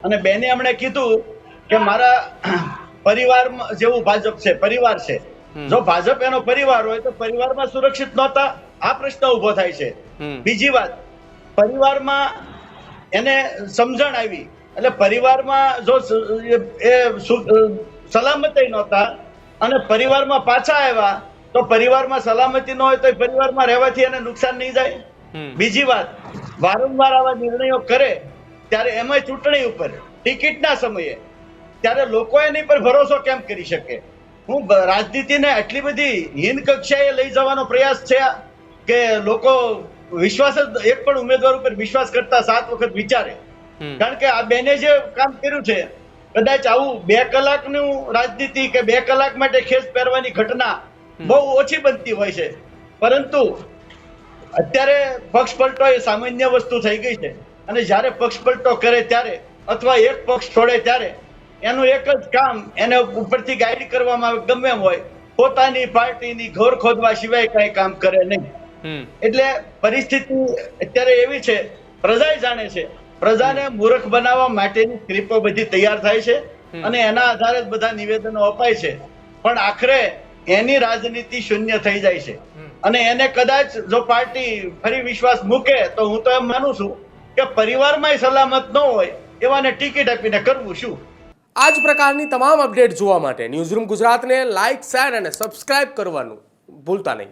અને બેને એમણે કીધું કે મારા પરિવારમાં જેવું ભાજપ છે, પરિવાર છે. જો ભાજપ એનો પરિવાર હોય તો પરિવારમાં સુરક્ષિત નહોતા, આ પ્રશ્ન ઉભો થાય છે. બીજી વાત, પરિવારમાં એને સમજણ આવી એટલે પરિવારમાં જો એ સલામતી નહોતા અને પરિવારમાં પાછા આવ્યા તો પરિવારમાં સલામતી ન હોય તો પરિવારમાં રહેવાથી એને નુકસાન નહીં જાય. બીજી વાત, વારંવાર આવા નિર્ણયો કરે ત્યારે એમાં ચૂંટણી ઉપર ટિકિટના સમયે ત્યારે લોકો એની પર ભરોસો કેમ કરી શકે? હું રાજનીતિને આટલી બધી હીન કક્ષાએ લઈ જવાનો પ્રયાસ છે કે લોકો વિશ્વાસ જ એક પણ ઉમેદવાર ઉપર વિશ્વાસ કરતા 7 વખત વિચારે. કારણ કે આ બેને જે કામ કર્યું છે, કદાચ આવું 2 કલાકનું રાજનીતિ કે 2 કલાક માટે ખેસ પહેરવાની ઘટના બહુ ઓછી બનતી હોય છે, પરંતુ અત્યારે પક્ષ પલટો એ સામાન્ય વસ્તુ થઈ ગઈ છે. અને જ્યારે પક્ષ પલટો કરે ત્યારે અથવા એક પક્ષ છોડે ત્યારે એનું એક જ કામ, એને ઉપરથી ગાઈડ કરવામાં આવે ગમે એમ હોય, પોતાની પાર્ટીની ઘોર ખોદવા સિવાય કઈ કામ કરે નહીં. એટલે પરિસ્થિતિ અત્યારે એવી છે, પ્રજા જાણે છે, પ્રજાને મૂર્ખ બનાવવા માટેની સ્ક્રિપ્ટો બધી તૈયાર થાય છે અને એના આધારે જ બધા નિવેદનો અપાય છે. પણ આખરે એની રાજનીતિ શૂન્ય થઈ જાય છે અને એને કદાચ જો પાર્ટી ફરી વિશ્વાસ મૂકે તો હું તો એમ માનું છું કે પરિવારમાં સલામત ન હોય એવાને ટિકિટ આપીને કરવું શું? આ જ પ્રકારની તમામ અપડેટ જોવા માટે ન્યૂઝરૂમ ગુજરાતને લાઇક, શેર અને સબસ્ક્રાઇબ કરવાનું ભૂલતા નહીં.